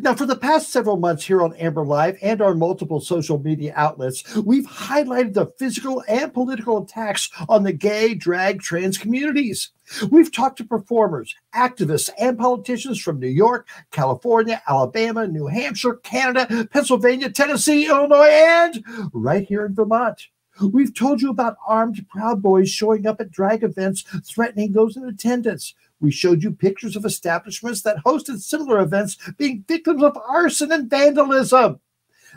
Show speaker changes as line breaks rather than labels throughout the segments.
Now, for the past several months here on Amber Live and our multiple social media outlets, we've highlighted the physical and political attacks on the gay, drag, trans communities. We've talked to performers, activists, and politicians from New York, California, Alabama, New Hampshire, Canada, Pennsylvania, Tennessee, Illinois, and right here in Vermont. We've told you about armed Proud Boys showing up at drag events, threatening those in attendance. We showed you pictures of establishments that hosted similar events being victims of arson and vandalism.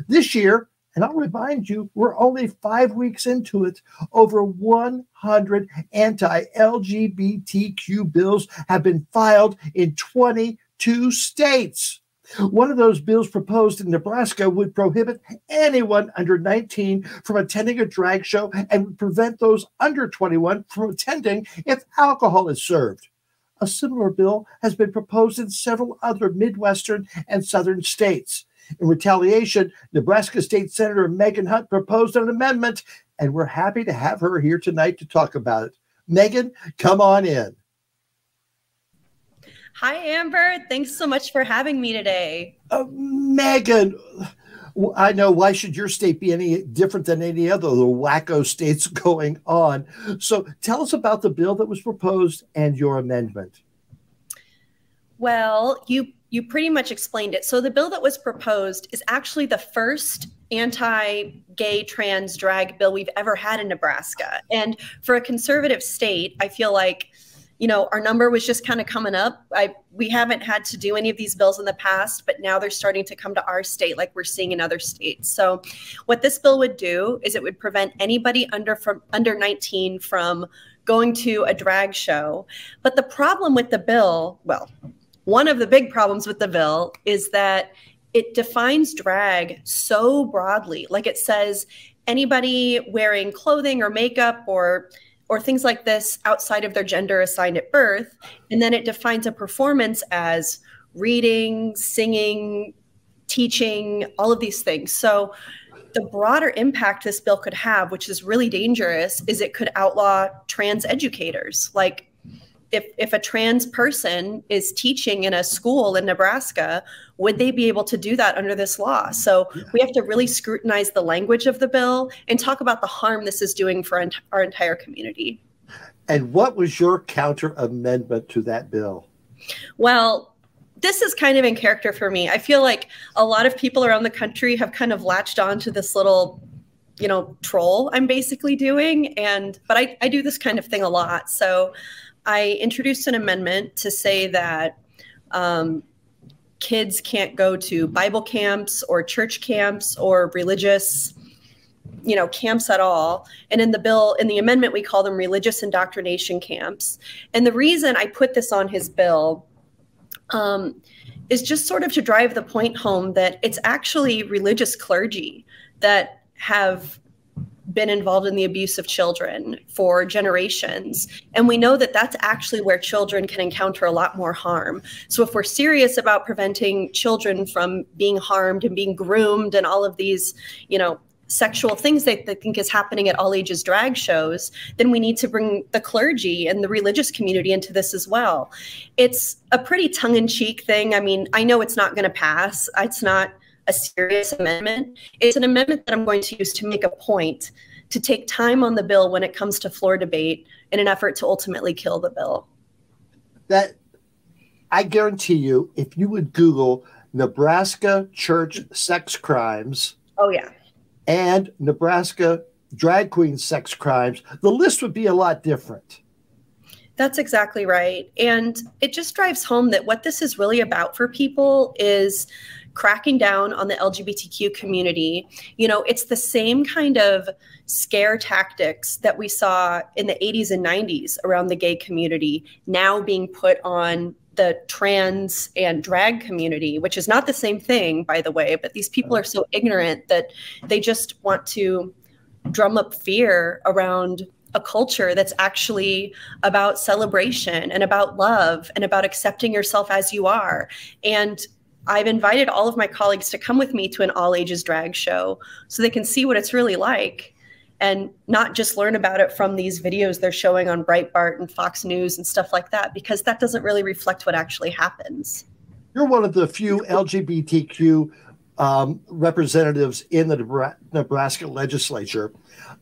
This year, and I'll remind you, we're only 5 weeks into it, over 100 anti-LGBTQ bills have been filed in 22 states. One of those bills proposed in Nebraska would prohibit anyone under 19 from attending a drag show and would prevent those under 21 from attending if alcohol is served. A similar bill has been proposed in several other Midwestern and Southern states. In retaliation, Nebraska State Senator Megan Hunt proposed an amendment, and we're happy to have her here tonight to talk about it. Megan, come on in.
Hi, Amber. Thanks so much for having me today.
Megan, I know, why should your state be any different than any other of the wacko states going on? So tell us about the bill that was proposed and your amendment.
Well, you pretty much explained it. So the bill that was proposed is actually the first anti-gay, trans, drag bill we've ever had in Nebraska. And for a conservative state, I feel like, you know, our number was just kind of coming up. We haven't had to do any of these bills in the past, but now they're starting to come to our state like we're seeing in other states. So what this bill would do is it would prevent anybody under 19 from going to a drag show. But the problem with the bill, well, one of the big problems with the bill is that it defines drag so broadly. Like it says anybody wearing clothing or makeup or things like this outside of their gender assigned at birth. And then it defines a performance as reading, singing, teaching, all of these things. So the broader impact this bill could have, which is really dangerous, is it could outlaw trans educators. Like if a trans person is teaching in a school in Nebraska, would they be able to do that under this law? So we have to really scrutinize the language of the bill and talk about the harm this is doing for our entire community.
And what was your counter amendment to that bill?
Well, this is kind of in character for me. I feel like a lot of people around the country have kind of latched on to this little, you know, troll I'm basically doing. But I do this kind of thing a lot. So I introduced an amendment to say that kids can't go to Bible camps or church camps or religious, you know, camps at all. And in the bill, in the amendment, we call them religious indoctrination camps. And the reason I put this on his bill is just sort of to drive the point home that it's actually religious clergy that have been involved in the abuse of children for generations. And we know that that's actually where children can encounter a lot more harm. So if we're serious about preventing children from being harmed and being groomed and all of these, you know, sexual things that they think is happening at all ages drag shows, then we need to bring the clergy and the religious community into this as well. It's a pretty tongue-in-cheek thing. I mean, I know it's not going to pass. It's not a serious amendment. It's an amendment that I'm going to use to make a point, to take time on the bill when it comes to floor debate in an effort to ultimately kill the bill.
That, I guarantee you, if you would Google Nebraska church sex crimes,
oh yeah,
and Nebraska drag queen sex crimes, the list would be a lot different.
That's exactly right. And it just drives home that what this is really about for people is cracking down on the LGBTQ community. You know, it's the same kind of scare tactics that we saw in the 80s and 90s around the gay community now being put on the trans and drag community, which is not the same thing, by the way, but these people are so ignorant that they just want to drum up fear around a culture that's actually about celebration and about love and about accepting yourself as you are. And I've invited all of my colleagues to come with me to an all ages drag show so they can see what it's really like and not just learn about it from these videos they're showing on Breitbart and Fox News and stuff like that, because that doesn't really reflect what actually happens.
You're one of the few LGBTQ representatives in the Nebraska Legislature.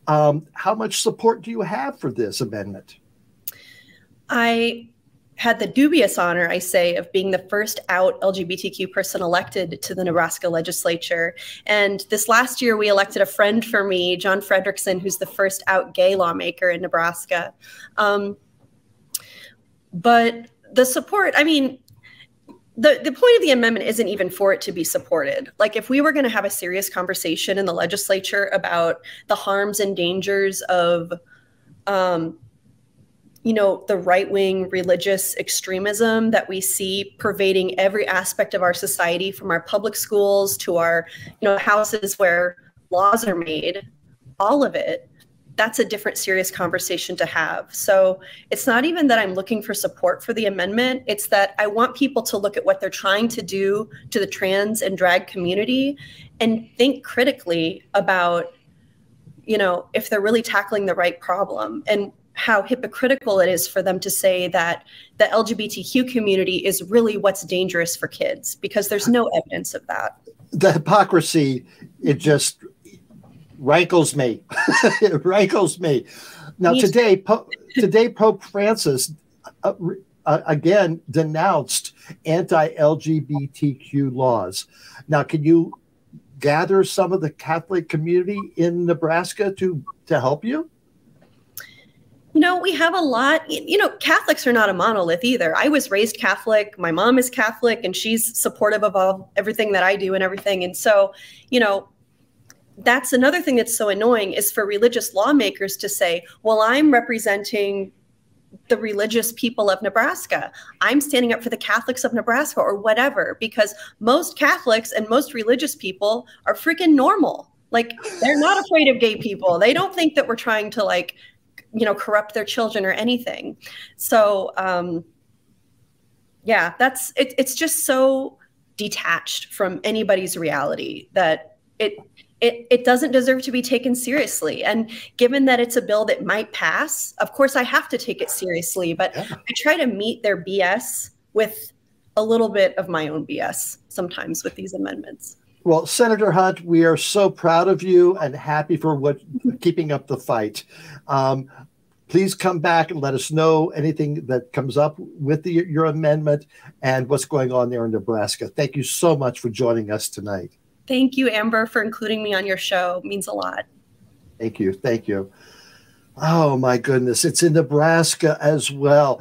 How much support do you have for this amendment?
I had the dubious honor, I say, of being the first out LGBTQ person elected to the Nebraska Legislature. And this last year, we elected a friend for me, John Frederickson, who's the first out gay lawmaker in Nebraska. But the support, I mean, the point of the amendment isn't even for it to be supported. Like, if we were going to have a serious conversation in the legislature about the harms and dangers of, you know, the right-wing religious extremism that we see pervading every aspect of our society, from our public schools to our, you know, houses where laws are made, all of it, that's a different serious conversation to have. So it's not even that I'm looking for support for the amendment. It's that I want people to look at what they're trying to do to the trans and drag community and think critically about, you know, if they're really tackling the right problem, and how hypocritical it is for them to say that the LGBTQ community is really what's dangerous for kids, because there's no evidence of that.
The hypocrisy, it just rankles me. It rankles me. Now, today Pope Francis again denounced anti-LGBTQ laws. Now, can you gather some of the Catholic community in Nebraska to help you?
You know, we have a lot, you know, Catholics are not a monolith either. I was raised Catholic. My mom is Catholic, and she's supportive of everything that I do and everything. And so, you know, that's another thing that's so annoying, is for religious lawmakers to say, well, I'm representing the religious people of Nebraska. I'm standing up for the Catholics of Nebraska, or whatever, because most Catholics and most religious people are freaking normal. Like, they're not afraid of gay people. They don't think that we're trying to, like, you know, corrupt their children or anything. So, yeah, it's just so detached from anybody's reality that it doesn't deserve to be taken seriously. And given that it's a bill that might pass, of course I have to take it seriously, but yeah, I try to meet their BS with a little bit of my own BS sometimes with these amendments.
Well, Senator Hunt, we are so proud of you and happy for keeping up the fight. Please come back and let us know anything that comes up with your amendment and what's going on there in Nebraska. Thank you so much for joining us tonight.
Thank you, Amber, for including me on your show. It means a lot.
Thank you. Thank you. Oh, my goodness. It's in Nebraska as well.